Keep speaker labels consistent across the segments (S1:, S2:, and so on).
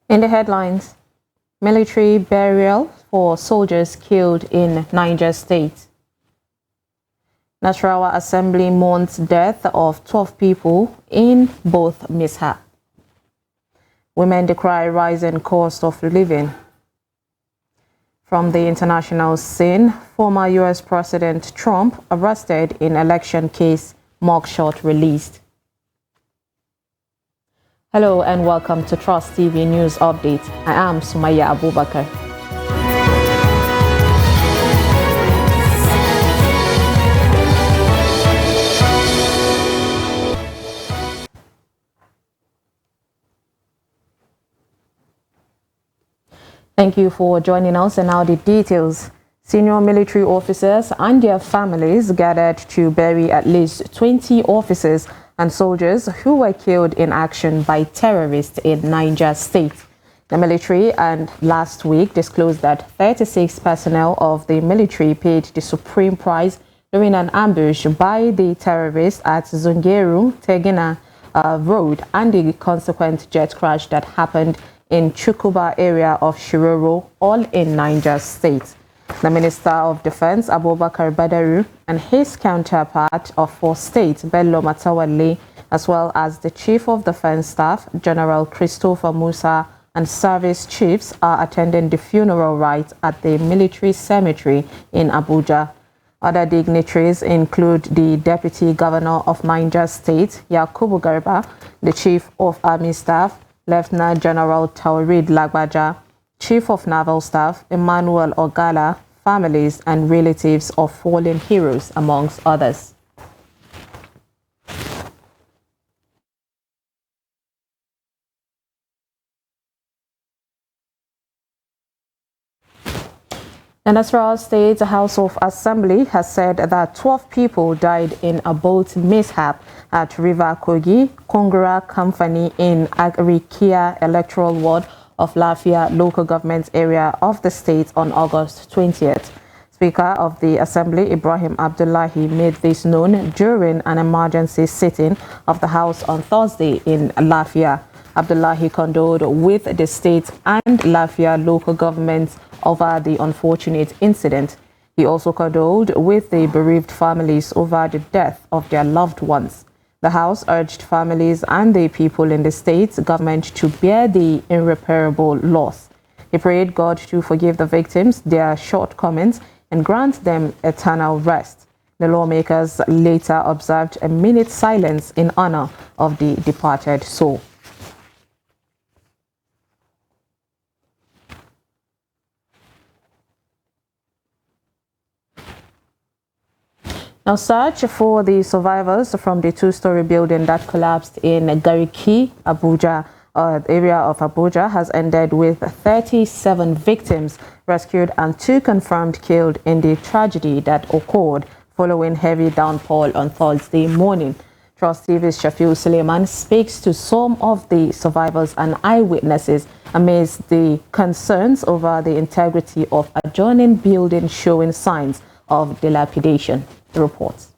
S1: In the headlines, military burial for soldiers killed in Niger State. Nasarawa Assembly mourns death of 12 people in both mishap. Women decry rising cost of living. From the international scene, former U.S. President Trump arrested in election case, mugshot released. Hello and welcome to Trust TV News Update. I am Sumaya Abubakar. Thank you for joining us, and now the details. Senior military officers and their families gathered to bury at least 20 officers and soldiers who were killed in action by terrorists in Niger State. The military and last week disclosed that 36 personnel of the military paid the supreme price during an ambush by the terrorists at Zungeru Tegina Road and the consequent jet crash that happened in Chukuba area of Shiroro, all in Niger State. The Minister of Defense, Abubakar Badaru, and his counterpart of 4 states, Bello Matawale, as well as the Chief of Defense Staff, General Christopher Musa, and service chiefs are attending the funeral rites at the military cemetery in Abuja. Other dignitaries include the Deputy Governor of Niger State, Yakubu Garba, the Chief of Army Staff, Lieutenant General Taurid Lagbaja, Chief of Naval Staff Emmanuel Ogala, families and relatives of fallen heroes, amongst others. The Nasarawa State House of Assembly has said that 12 people died in a boat mishap at River Kogi, Kongura Company in Agrikia Electoral Ward of Lafia local government area of the state on August 20th. Speaker of the Assembly, Ibrahim Abdullahi, made this known during an emergency sitting of the House on Thursday in Lafia. Abdullahi condoled with the state and Lafia local governments over the unfortunate incident. He also condoled with the bereaved families over the death of their loved ones. The House urged families and the people in the state government to bear the irreparable loss. He prayed God to forgive the victims their shortcomings and grant them eternal rest. The lawmakers later observed a minute silence in honor of the departed soul. Now, search for the survivors from the 2-story building that collapsed in Gariki, Abuja, area of Abuja, has ended with 37 victims rescued and 2 confirmed killed in the tragedy that occurred following heavy downpour on Thursday morning. Trust TV's Shafiu Suleiman speaks to some of the survivors and eyewitnesses amidst the concerns over the integrity of adjoining buildings showing signs of dilapidation. The reports.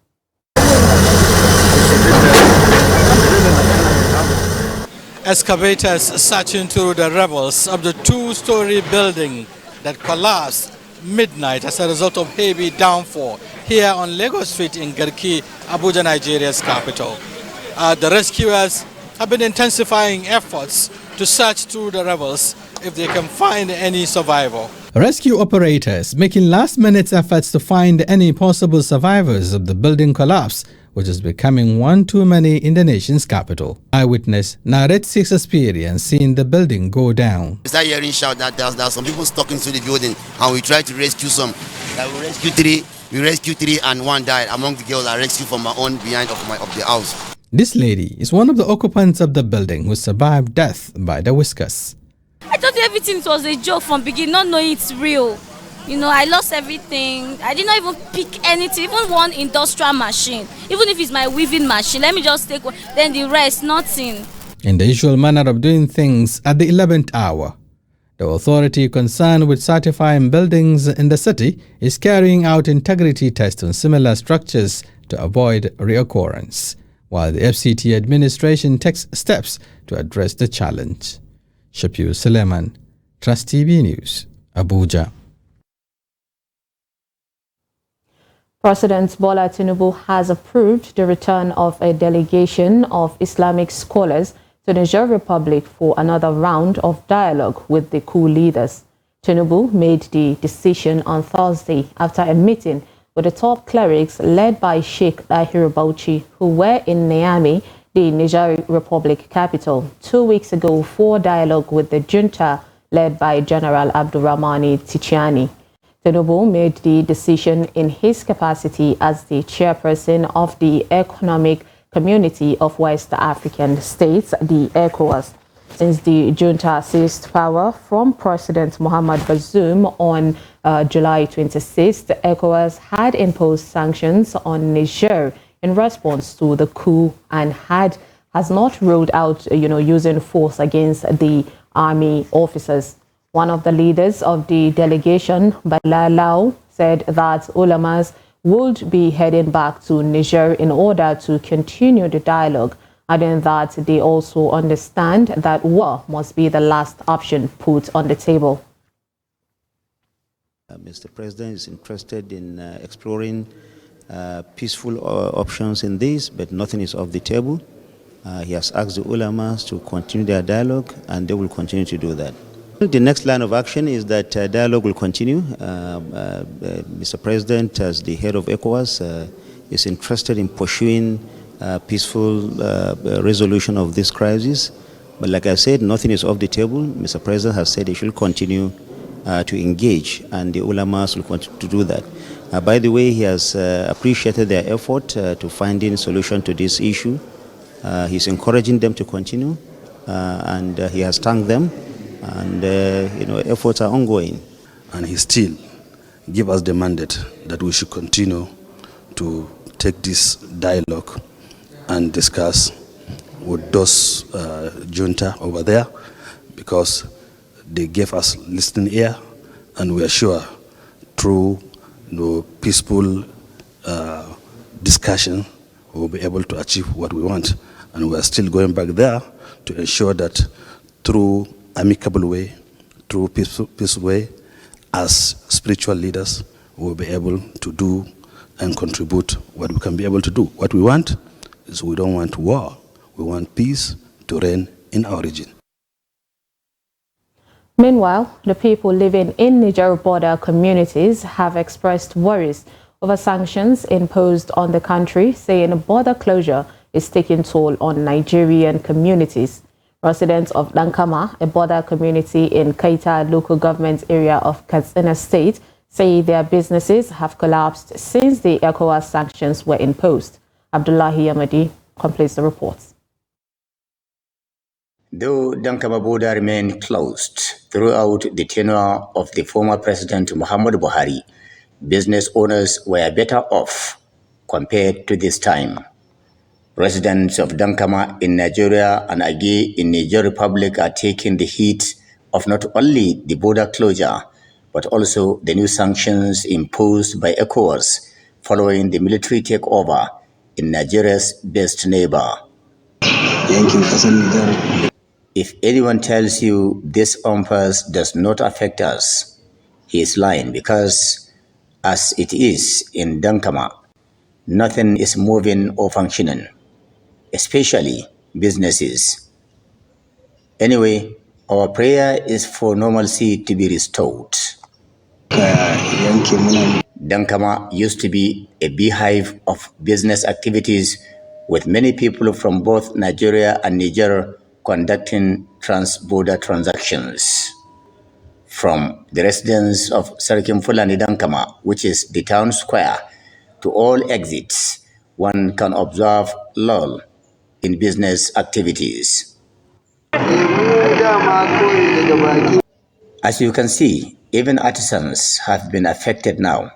S2: Excavators searching through the rubbles of the 2-story building that collapsed midnight as a result of heavy downpour here on Lagos Street in Garki, Abuja, Nigeria's capital. The rescuers have been intensifying efforts to search through the rubbles if they can find any survivor.
S3: Rescue operators making last-minute efforts to find any possible survivors of the building collapse, which is becoming one too many in the nation's capital. Eyewitness narrates his experience seeing the building go down.
S4: We start hearing shout that there's some people stuck into the building, and we try to rescue some. We rescued three, and 1 died among the girls I rescued from my own behind of the house.
S3: This lady is one of the occupants of the building who survived death by the whiskers.
S5: I thought everything was a joke from beginning, not knowing it's real. You know, I lost everything. I did not even pick anything, even one industrial machine. Even if it's my weaving machine, let me just take one, then the rest, nothing.
S3: In the usual manner of doing things at the 11th hour, the authority concerned with certifying buildings in the city is carrying out integrity tests on similar structures to avoid reoccurrence, while the FCT administration takes steps to address the challenge. Shapir Suleiman, Trust TV News, Abuja.
S1: President Bola Tinubu has approved the return of a delegation of Islamic scholars to the Niger Republic for another round of dialogue with the coup leaders. Tinubu made the decision on Thursday after a meeting with the top clerics led by Sheikh Dahiru Bauchi, who were in Niamey, the Niger Republic capital, 2 weeks ago for dialogue with the junta led by General Abdurrahmani Tichani. Tinubu made the decision in his capacity as the chairperson of the Economic Community of West African States, the ECOWAS. Since the junta seized power from President Mohamed Bazoum on July 26th, ECOWAS had imposed sanctions on Niger in response to the coup and has not ruled out, using force against the army officers. One of the leaders of the delegation, Bala Lau, said that ulamas would be heading back to Niger in order to continue the dialogue, adding that they also understand that war must be the last option put on the table.
S6: Mr. President is interested in exploring peaceful options in this, but nothing is off the table. He has asked the ulamas to continue their dialogue, and they will continue to do that. The next line of action is that dialogue will continue. Mr. President, as the head of ECOWAS, is interested in pursuing peaceful resolution of this crisis. But like I said, nothing is off the table. Mr. President has said he should continue to engage, and the ulamas will continue to do that. By the way, he has appreciated their effort to finding a solution to this issue. He's encouraging them to continue, and he has thanked them. And efforts are ongoing.
S7: And he still give us the mandate that we should continue to take this dialogue and discuss with those junta over there, because they gave us listening ear, and we are sure through peaceful discussion we will be able to achieve what we want. And we are still going back there to ensure that through amicable way, through peaceful way, as spiritual leaders, we will be able to do and contribute what we can be able to do. What we want is, we don't want war. We want peace to reign in our region.
S1: Meanwhile, the people living in Niger border communities have expressed worries over sanctions imposed on the country, saying border closure is taking toll on Nigerian communities. Residents of Dankama, a border community in Kaita local government area of Katsina State, say their businesses have collapsed since the ECOWAS sanctions were imposed. Abdullahi Yamadi completes the report.
S8: Though Dankama border remained closed throughout the tenure of the former President Muhammadu Buhari, business owners were better off compared to this time. Residents of Dankama in Nigeria and Age in Niger Republic are taking the heat of not only the border closure, but also the new sanctions imposed by ECOWAS following the military takeover in Nigeria's best neighbor. If anyone tells you this impasse does not affect us, he is lying, because as it is in Dankama, nothing is moving or functioning, especially businesses. Anyway, our prayer is for normalcy to be restored. Dankama used to be a beehive of business activities, with many people from both Nigeria and Niger conducting trans-border transactions. From the residence of Sarkim Fulani Dankama, which is the town square, to all exits, one can observe lull in business activities. As you can see, even artisans have been affected now.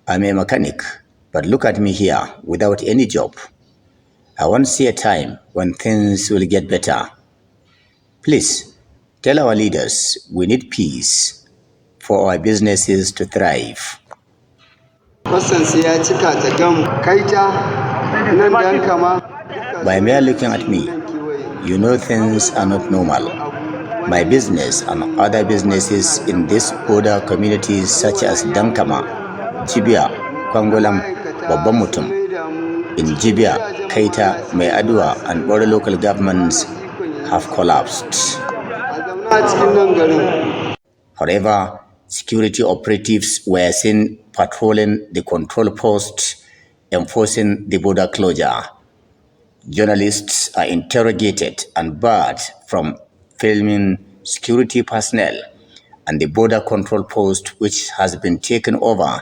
S8: I'm a mechanic, but look at me here without any job. I won't see a time when things will get better. Please, tell our leaders we need peace for our businesses to thrive. By mere looking at me, you know things are not normal. My business and other businesses in these border communities such as Dankama, Jibia, Kwangolam, Babamutum, in Jibia, Keita, Mai Adua, and other local governments have collapsed. However, security operatives were seen patrolling the control post, enforcing the border closure. Journalists are interrogated and barred from filming security personnel, and the border control post, which has been taken over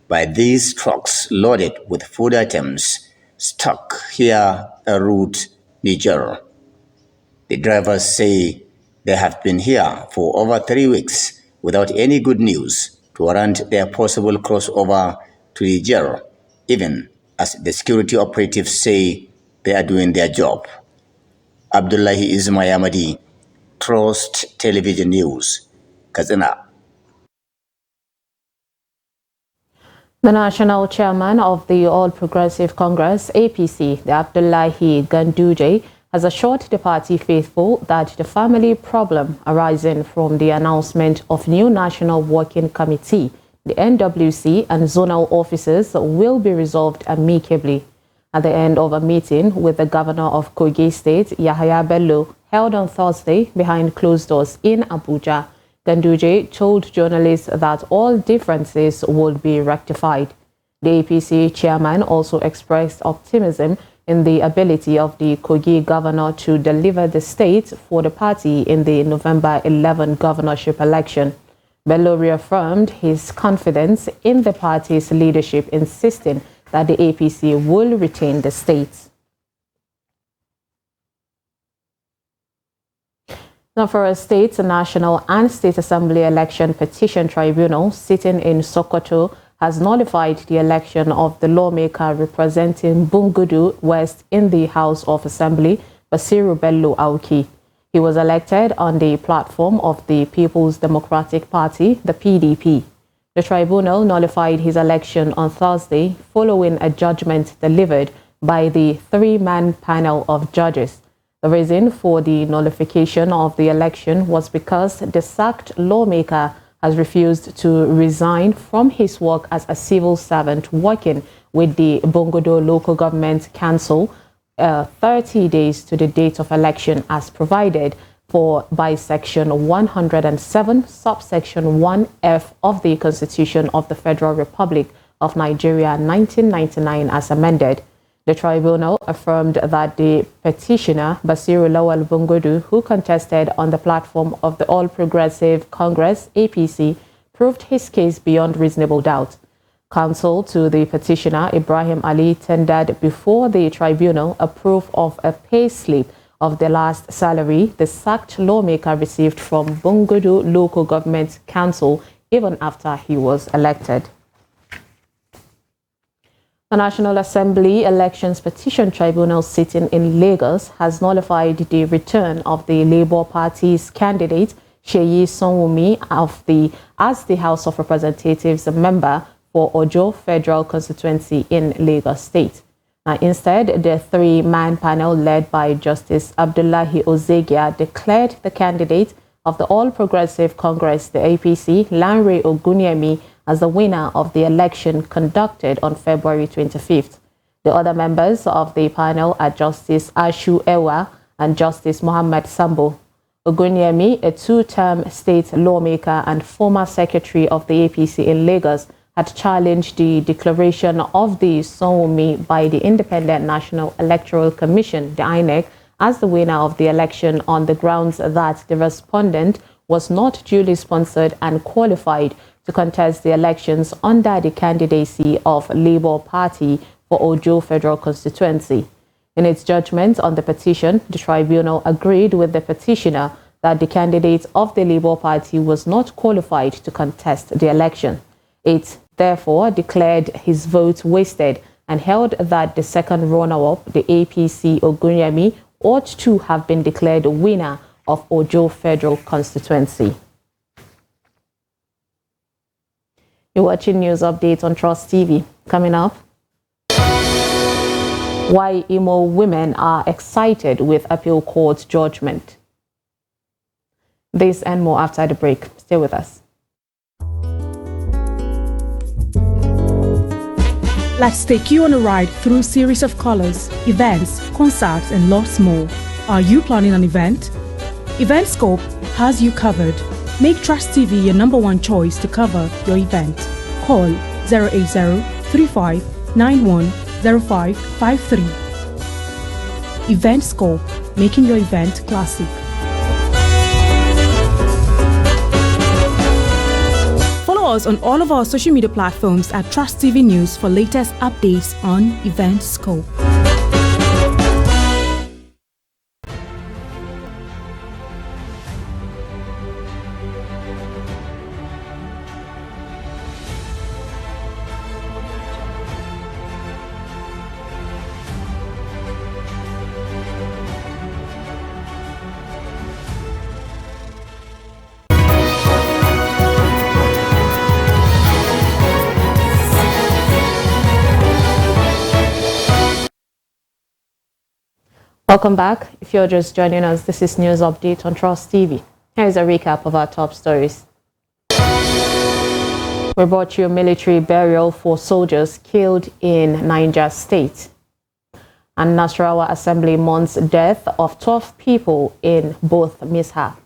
S8: by these trucks loaded with food items, stuck here en route Niger. The drivers say they have been here for over 3 weeks without any good news to warrant their possible crossover to Niger, even as the security operatives say they are doing their job. Abdullahi Ismayamadi, Trust Television News, Kazina.
S1: The national chairman of the All Progressive Congress, APC, the Abdullahi Ganduje, has assured the party faithful that the family problem arising from the announcement of new National Working Committee, the NWC, and zonal officers will be resolved amicably. At the end of a meeting with the governor of Kogi State, Yahaya Bello, held on Thursday behind closed doors in Abuja, Ganduje told journalists that all differences would be rectified. The APC chairman also expressed optimism in the ability of the Kogi governor to deliver the state for the party in the November 11 governorship election. Bello reaffirmed his confidence in the party's leadership, insisting that the APC will retain the state. Now, for a state, national and state assembly election petition tribunal sitting in Sokoto has nullified the election of the lawmaker representing Bungudu West in the House of Assembly, Basiru Bello Auki. He was elected on the platform of the People's Democratic Party, the PDP. The tribunal nullified his election on Thursday following a judgment delivered by the three-man panel of judges. The reason for the nullification of the election was because the sacked lawmaker has refused to resign from his work as a civil servant working with the Bungudu Local Government Council 30 days to the date of election as provided for by Section 107, subsection 1F of the Constitution of the Federal Republic of Nigeria 1999 as amended. The tribunal affirmed that the petitioner, Basiru Lawal Bungudu, who contested on the platform of the All Progressive Congress, APC, proved his case beyond reasonable doubt. Counsel to the petitioner, Ibrahim Ali, tendered before the tribunal a proof of a pay slip of the last salary the sacked lawmaker received from Bungudu Local Government Council even after he was elected. The National Assembly Elections Petition Tribunal sitting in Lagos has nullified the return of the Labour Party's candidate, Seyi Sonwumi, as the House of Representatives member for Ojo Federal Constituency in Lagos State. Instead, the three-man panel led by Justice Abdullahi Ozegia declared the candidate of the All Progressive Congress, the APC, Lanre Ogunyemi, as the winner of the election conducted on February 25th. The other members of the panel are Justice Ashu Ewa and Justice Muhammad Sambo. Ogunyemi, a two-term state lawmaker and former secretary of the APC in Lagos, had challenged the declaration of the Sonwumi by the Independent National Electoral Commission, the INEC, as the winner of the election on the grounds that the respondent was not duly sponsored and qualified to contest the elections under the candidacy of Labour Party for Ojo Federal Constituency. In its judgment on the petition, the tribunal agreed with the petitioner that the candidate of the Labour Party was not qualified to contest the election. It therefore declared his vote wasted and held that the second runner-up, the APC Ogunyemi, ought to have been declared winner of Ojo Federal Constituency. You're watching News Update on Trust TV. Coming up, why Imo women are excited with appeal court judgment. This and more after the break. Stay with us.
S9: Let's take you on a ride through a series of colors, events, concerts, and lots more. Are you planning an event? EventScope has you covered. Make Trust TV your #1 choice to cover your event. Call 080-3591-0553. EventScope, making your event classic. Follow us on all of our social media platforms at Trust TV News for latest updates on EventScope.
S1: Welcome back. If you're just joining us, this is News Update on Trust TV. Here's a recap of our top stories. We brought you a military burial for soldiers killed in Niger State. And Nasarawa Assembly mourns death of 12 people in both mishap.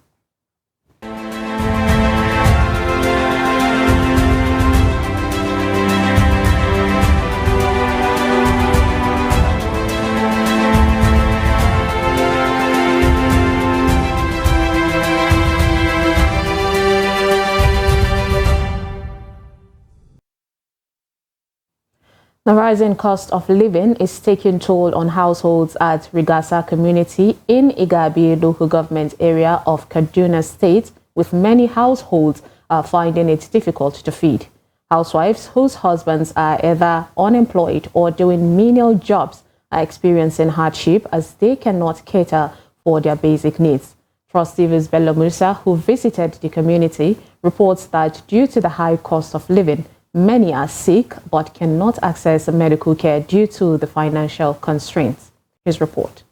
S1: The rising cost of living is taking toll on households at Rigasa community in Igabi local government area of Kaduna State, with many households finding it difficult to feed. Housewives whose husbands are either unemployed or doing menial jobs are experiencing hardship as they cannot cater for their basic needs. Trust TV's Bello Musa, who visited the community, reports that due to the high cost of living, many are sick but cannot access medical care due to the financial constraints. His report.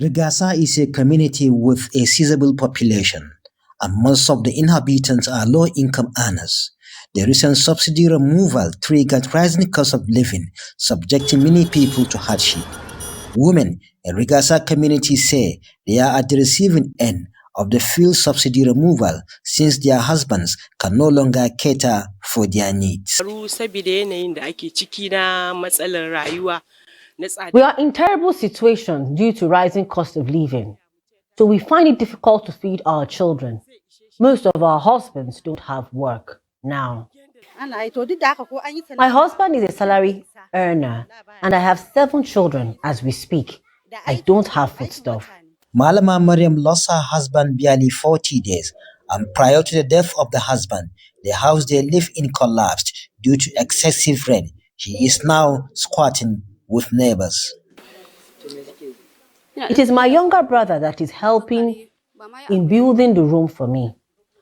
S10: Rigasa is a community with a sizable population, and most of the inhabitants are low-income earners. The recent subsidy removal triggered rising cost of living, subjecting many people to hardship. Women in Rigasa community say they are at the receiving end of the fuel subsidy removal since their husbands can no longer cater for their needs.
S11: We are in terrible situation due to rising cost of living, so we find it difficult to feed our children. Most of our husbands don't have work now. My husband is a salary earner and I have 7 children as we speak. I don't have foodstuff.
S10: Malama Mariam lost her husband barely 40 days, and prior to the death of the husband, the house they live in collapsed due to excessive rain. She is now squatting with neighbors.
S11: It is my younger brother that is helping in building the room for me.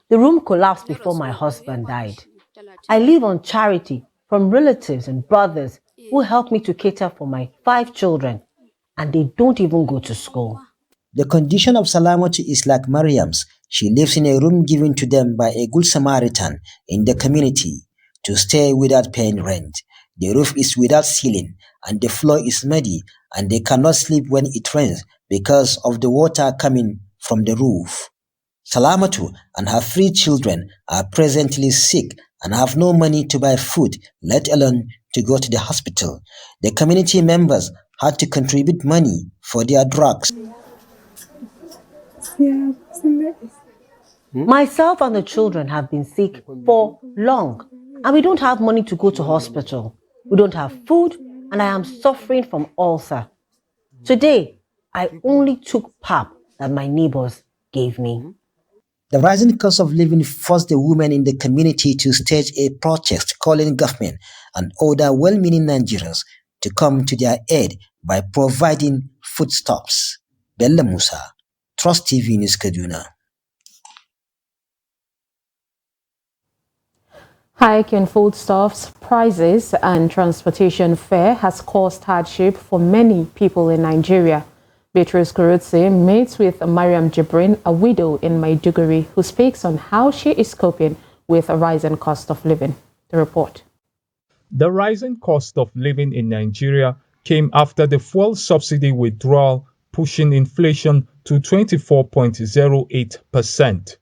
S11: The room collapsed before my husband died. I live on charity from relatives and brothers who help me to cater for my 5 children, and they don't even go to school.
S10: The condition of Salamatu is like Mariam's. She lives in a room given to them by a good Samaritan in the community to stay without paying rent. The roof is without ceiling and the floor is muddy, and they cannot sleep when it rains because of the water coming from the roof. Salamatu and her 3 children are presently sick and have no money to buy food, let alone to go to the hospital. The community members had to contribute money for their drugs.
S11: Myself and the children have been sick for long, and we don't have money to go to hospital. We don't have food, and I am suffering from ulcer. Today, I only took pap that my neighbors gave me.
S10: The rising cost of living forced the women in the community to stage a protest calling government and other well-meaning Nigerians to come to their aid by providing foodstuffs. Bello Musa, Trust TV News, Kaduna.
S1: Hike in foodstuffs, prices and transportation fare has caused hardship for many people in Nigeria. Beatrice Kurutse meets with Mariam Jibrin, a widow in Maiduguri, who speaks on how she is coping with a rising cost of living. The report.
S12: The rising cost of living in Nigeria came after the fuel subsidy withdrawal, pushing inflation to 24.08%.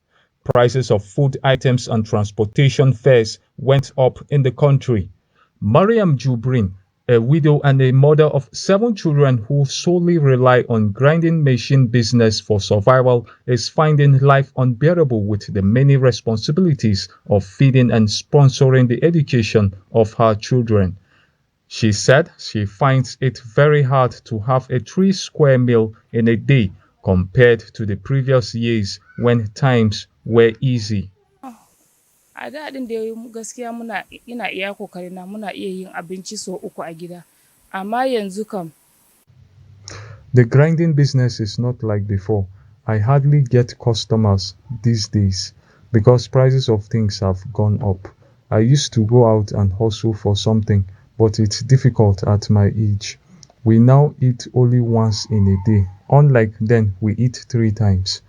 S12: Prices of food items and transportation fares went up in the country. Mariam Jibrin, a widow and a mother of 7 children who solely rely on grinding machine business for survival, is finding life unbearable with the many responsibilities of feeding and sponsoring the education of her children. She said she finds it very hard to have a 3-square meal in a day compared to the previous years when times were easy.
S13: A daɗin da gaskiya ina iya kokarina muna iya yin abinci sau 3 a gida, amma yanzu kam.
S12: The grinding business is not like before. I hardly get customers these days because prices of things have gone up. I used to go out and hustle for something, but it's difficult at my age. We now eat only once in a day, unlike then we eat 3 times.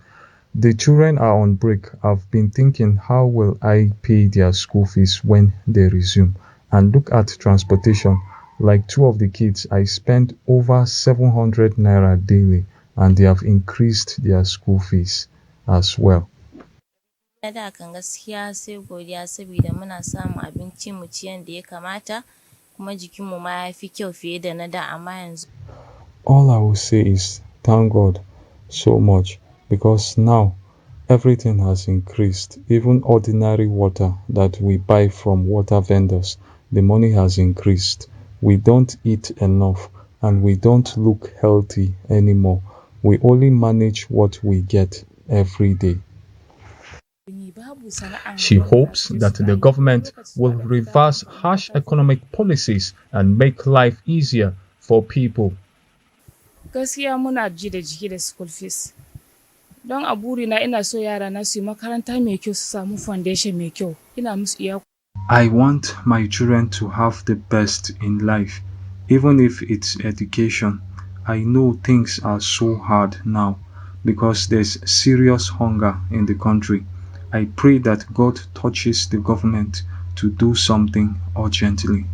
S12: The children are on break. I've been thinking, how will I pay their school fees when they resume? And look at transportation. Like 2 of the kids, I spend over 700 naira daily, and they have increased their school fees as well.
S14: Da kan gaskiya sai godiya saboda muna samun abinci mu ci yanda ya kamata, kuma jikinmu ma yafi kyau fiye da na da, amma yanzu.
S12: All I will say is thank God so much, because now everything has increased. Even ordinary water that we buy from water vendors, the money has increased. We don't eat enough and we don't look healthy anymore. We only manage what we get every day. She hopes that the government will reverse harsh economic policies and make life easier for people.
S13: Gaskiya muna ji da jiki da school fees. Don a burina ina so yara na su yi makaranta mai kyau, su samu foundation mai kyau. Ina musu iya.
S12: I want my children to have the best in life, even if it's education. I know things are so hard now because there's serious hunger in the country. I pray that God touches the government to do something urgently.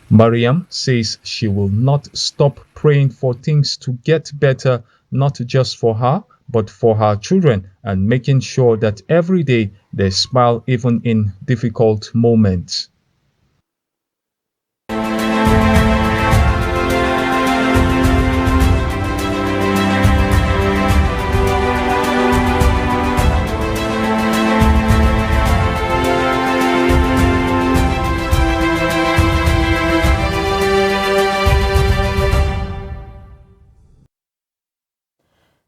S12: Mariam says she will not stop praying for things to get better, not just for her, but for her children, and making sure that every day they smile even in difficult moments.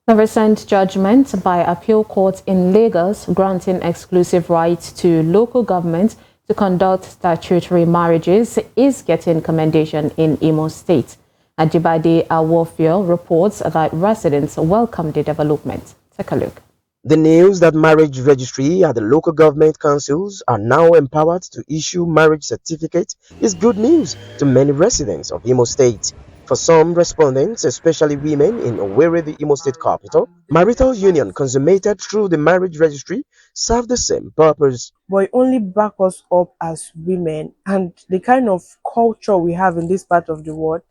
S1: The recent judgment by appeal court in Lagos granting exclusive rights to local government to conduct statutory marriages is getting commendation in Imo State. Ajibade Awofio reports that residents welcome the development. Take a look.
S15: The news that marriage registry at the local government councils are now empowered to issue marriage certificates is good news to many residents of Imo State. For some respondents, especially women in Owerri, the Imo State capital, marital union consummated through the marriage registry serve the same purpose.
S16: But it only back us up as women, and the kind of culture we have in this part of the world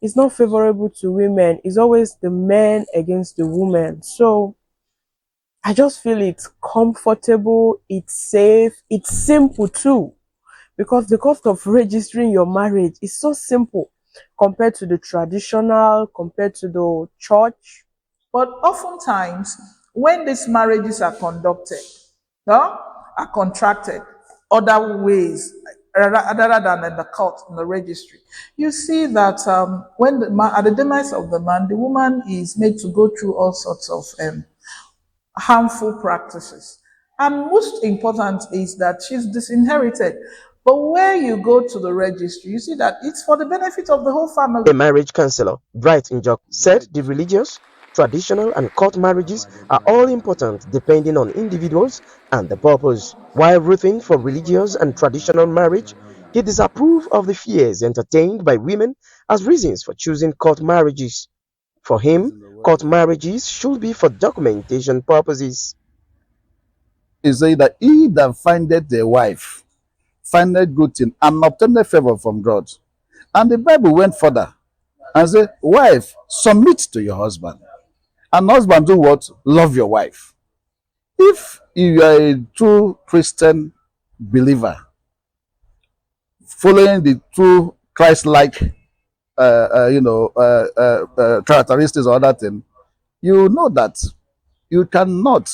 S16: is not favorable to women. It's always the men against the women. So I just feel it's comfortable, it's safe, it's simple too, because the cost of registering your marriage is so simple compared to the traditional, compared to the church.
S17: But oftentimes, when these marriages are conducted, are contracted other ways, other than in the court, in the registry, you see that when at the demise of the man, the woman is made to go through all sorts of harmful practices. And most important is that she's disinherited. But where you go to the registry, you see that it's for the benefit of the whole family.
S15: A marriage counselor, Bright Njok, said the religious, traditional and court marriages are all important depending on individuals and the purpose. While rooting for religious and traditional marriage, he disapproved of the fears entertained by women as reasons for choosing court marriages. For him, court marriages should be for documentation purposes.
S18: He said that he that findeth a wife findeth good thing and obtaineth favor from God. And the Bible went further and said, wife, submit to your husband. And husband, do what? Love your wife. If you are a true Christian believer, following the true Christ-like, characteristics or other thing, you know that you cannot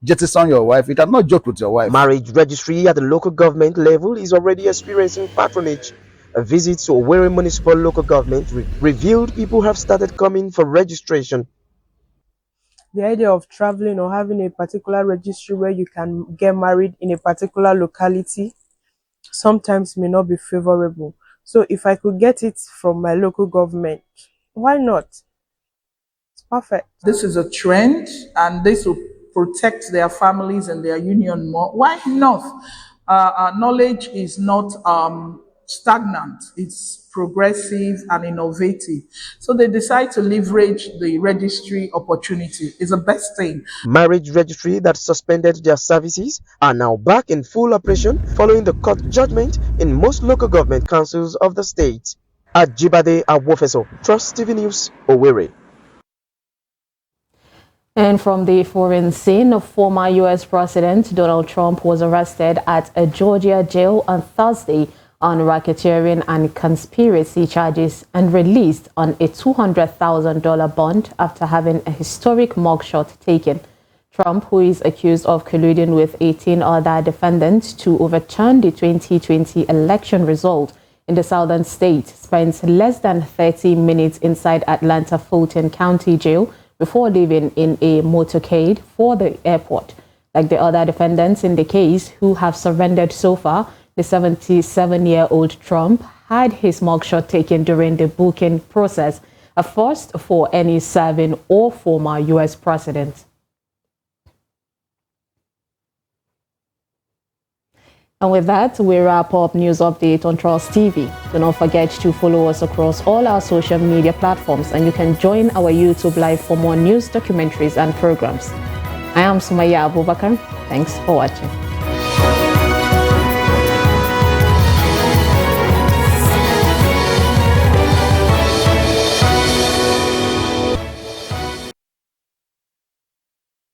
S18: jettison your wife. You cannot joke with your wife.
S15: Marriage registry at the local government level is already experiencing patronage. A visit to Owerri Municipal Local Government revealed people have started coming for registration.
S16: The idea of traveling or having a particular registry where you can get married in a particular locality sometimes may not be favorable. So if I could get it from my local government, why not? It's perfect.
S17: This is a trend, and this will protect their families and their union more. Why not? Knowledge is not stagnant. It's progressive and innovative. So they decide to leverage the registry opportunity. It's the best thing.
S15: Marriage registry that suspended their services are now back in full operation following the court judgment in most local government councils of the state. Ajibade Awofeso, Trust TV News, Owerri.
S1: And from the foreign scene, former U.S. President Donald Trump was arrested at a Georgia jail on Thursday on racketeering and conspiracy charges and released on a $200,000 bond after having a historic mugshot taken. Trump, who is accused of colluding with 18 other defendants to overturn the 2020 election result in the southern state, spent less than 30 minutes inside Atlanta Fulton County Jail before leaving in a motorcade for the airport. Like the other defendants in the case who have surrendered so far, the 77-year-old Trump had his mugshot taken during the booking process, a first for any serving or former U.S. president. And with that, we wrap up News Update on Trust TV. Do not forget to follow us across all our social media platforms, and you can join our YouTube Live for more news, documentaries, and programs. I am Sumaya Abubakar. Thanks for watching.